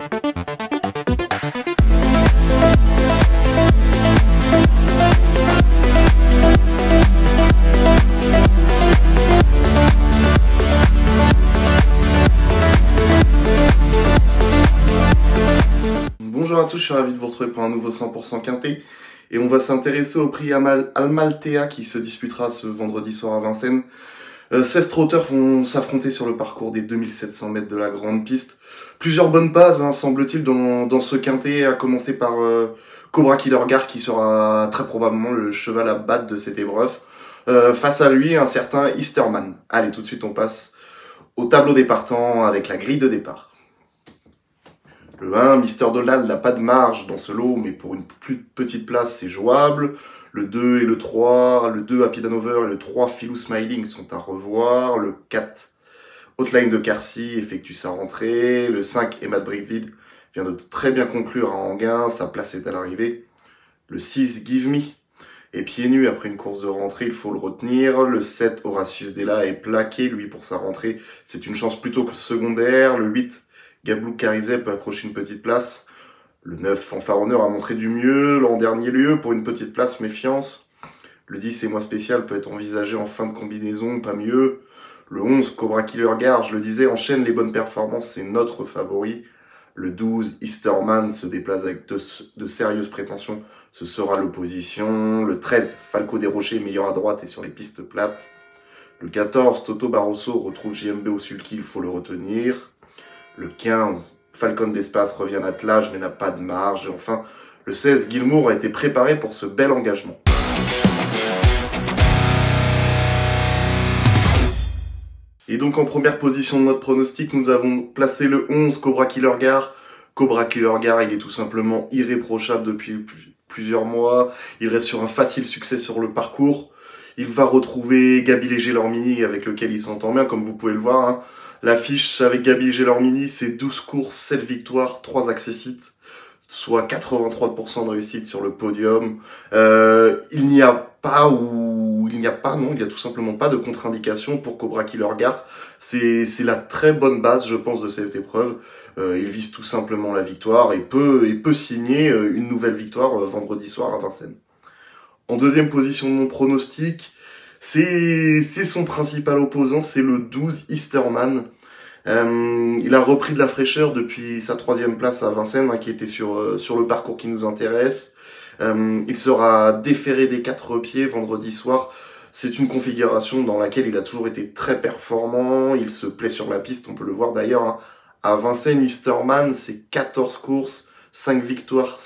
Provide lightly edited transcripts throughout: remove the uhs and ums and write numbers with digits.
Bonjour à tous, je suis ravi de vous retrouver pour un nouveau 100% quintet. Et on va s'intéresser au prix Amaltea qui se disputera ce vendredi soir à Vincennes. 16 trotteurs vont s'affronter sur le parcours des 2700 mètres de la grande piste. Plusieurs bonnes bases, semble-t-il, dans ce quintet, à commencer par Cobra Killer Gar qui sera très probablement le cheval à battre de cette épreuve. Face à lui, un certain Easterman. Allez, tout de suite, on passe au tableau des partants avec la grille de départ. Le 1, Mister Donald n'a pas de marge dans ce lot, mais pour une plus petite place, c'est jouable. Le 2 et le 3, le 2 Happy Hanover et le 3 Philou Smiling sont à revoir. Le 4, Hotline de Carcy effectue sa rentrée. Le 5, Emma Brickville vient de très bien conclure à Anguin, sa place est à l'arrivée. Le 6, Give Me est pieds nus après une course de rentrée, il faut le retenir. Le 7, Horatius Della est plaqué, lui, pour sa rentrée. C'est une chance plutôt que secondaire. Le 8, Gablou Carizet peut accrocher une petite place. Le 9, Fanfaronneur a montré du mieux l'an dernier lieu pour une petite place, méfiance. Le 10, Et Moi Spécial peut être envisagé en fin de combinaison, pas mieux. Le 11, Cobra Killer Gar, je le disais, enchaîne les bonnes performances, c'est notre favori. Le 12, Easterman se déplace avec de sérieuses prétentions, ce sera l'opposition. Le 13, Falco des Rochers, meilleur à droite et sur les pistes plates. Le 14, Toto Barroso retrouve JMB au sulky, il faut le retenir. Le 15, Falcon d'Espace revient à l'attelage mais n'a pas de marge. Et enfin, le 16, Gilmour a été préparé pour ce bel engagement. Et donc en première position de notre pronostic, nous avons placé le 11, Cobra Killer Gar. Cobra Killer Gar, il est tout simplement irréprochable depuis plusieurs mois. Il reste sur un facile succès sur le parcours. Il va retrouver Gabi Léger-Lormini avec lequel il s'entend bien, comme vous pouvez le voir. L'affiche avec Gabi Léger-Lormini, c'est 12 courses, 7 victoires, 3 accessites, soit 83% de réussite sur le podium. Il n'y a tout simplement pas de contre-indication pour Cobra Killer Gar. C'est la très bonne base, je pense, de cette épreuve. Il vise tout simplement la victoire et peut signer une nouvelle victoire vendredi soir à Vincennes. En deuxième position de mon pronostic, c'est son principal opposant, c'est le 12 Easterman. Il a repris de la fraîcheur depuis sa 3e place à Vincennes, qui était sur le parcours qui nous intéresse. Il sera déféré des 4 pieds vendredi soir. C'est une configuration dans laquelle il a toujours été très performant. Il se plaît sur la piste, on peut le voir d'ailleurs. À Vincennes, Easterman, c'est 14 courses, 5 victoires,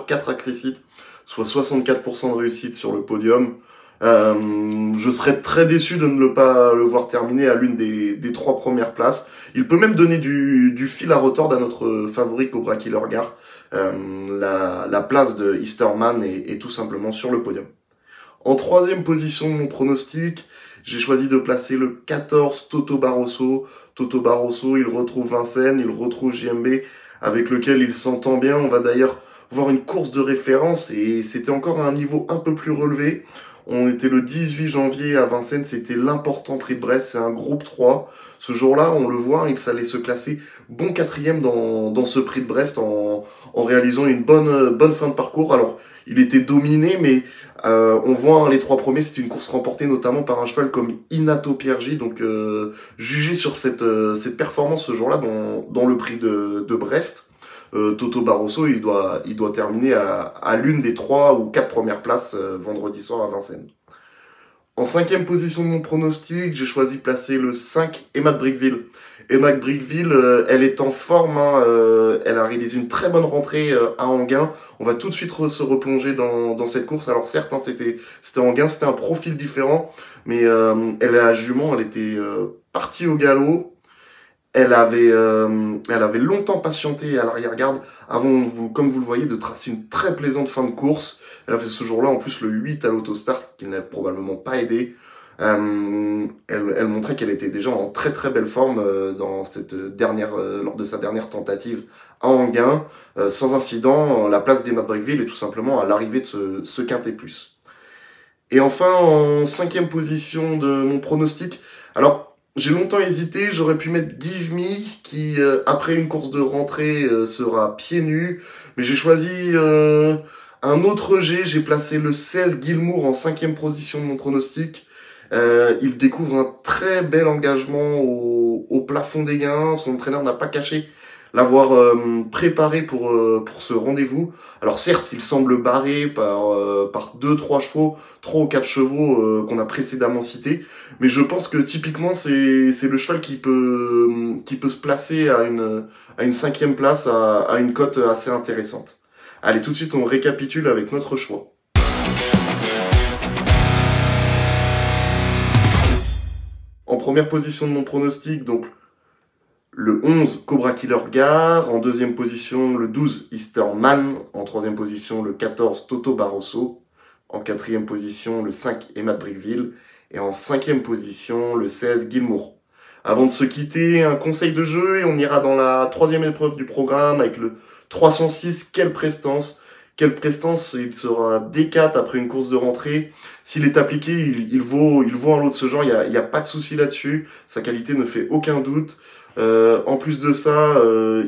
4 accessites, soit 64% de réussite sur le podium. Je serais très déçu de ne pas le voir terminer à l'une des 3 premières places. Il peut même donner du fil à retordre à notre favori Cobra Killer Gar. La place de Easterman est tout simplement sur le podium. En 3e position de mon pronostic, j'ai choisi de placer le 14 Toto Barroso. Toto Barroso, il retrouve Vincennes, il retrouve JMB avec lequel il s'entend bien. On va d'ailleurs voir une course de référence et c'était encore à un niveau un peu plus relevé. On était le 18 janvier à Vincennes, c'était l'important prix de Brest, c'est un groupe 3. Ce jour-là, on le voit, il allait se classer bon 4e dans ce prix de Brest en réalisant une bonne fin de parcours. Alors, il était dominé, mais on voit les 3 premiers, c'était une course remportée notamment par un cheval comme Inato Piergi. Donc, jugé sur cette performance ce jour-là dans le prix de Brest, Toto Barroso, il doit terminer à l'une des 3 ou 4 premières places vendredi soir à Vincennes. En 5e position de mon pronostic, j'ai choisi de placer le 5, Emma Brickville. Emma Brickville, elle est en forme, elle a réalisé une très bonne rentrée à Anguin. On va tout de suite se replonger dans cette course. Alors certes, c'était Anguin, c'était un profil différent, mais elle est à jument, elle était partie au galop. Elle avait longtemps patienté à l'arrière-garde avant, comme vous le voyez, de tracer une très plaisante fin de course. Elle a fait ce jour-là en plus le 8 à l'autostart, qui n'a probablement pas aidé. Elle montrait qu'elle était déjà en très très belle forme lors de sa dernière tentative à Anguin. Sans incident, la place d'Emma Brickville est tout simplement à l'arrivée de ce Quintet Plus. Et enfin, en 5e position de mon pronostic, alors J'ai longtemps hésité, j'aurais pu mettre Give Me, qui après une course de rentrée sera pieds nus, mais j'ai choisi un autre G, j'ai placé le 16 Gilmour en 5e position de mon pronostic. Il découvre un très bel engagement au plafond des gains, son entraîneur n'a pas caché l'avoir préparé pour ce rendez-vous. Alors certes, il semble barré par 2-3 chevaux, 3 ou 4 chevaux qu'on a précédemment cités, mais je pense que typiquement c'est le cheval qui peut se placer à une 5e place à une cote assez intéressante. Allez, tout de suite on récapitule avec notre choix. En première position de mon pronostic, donc le 11, Cobra Killer Gare. En deuxième position, le 12, Eastern Man. En troisième position, le 14, Toto Barroso. En quatrième position, le 5, Emma Brickville. Et en cinquième position, le 16, Gilmour. Avant de se quitter, un conseil de jeu et on ira dans la troisième épreuve du programme avec le 306. Quelle prestance! Quelle prestance! Il sera D4 après une course de rentrée. S'il est appliqué, il vaut un lot de ce genre. Il y a pas de souci là-dessus. Sa qualité ne fait aucun doute. En plus de ça,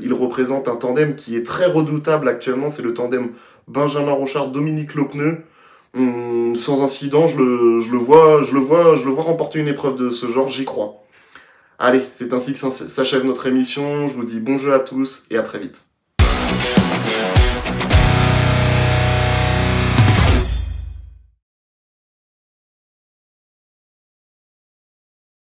il représente un tandem qui est très redoutable actuellement. C'est le tandem Benjamin Rochard-Dominique Lopneux. Sans incident, je le vois remporter une épreuve de ce genre. J'y crois. Allez, c'est ainsi que s'achève notre émission. Je vous dis bon jeu à tous et à très vite.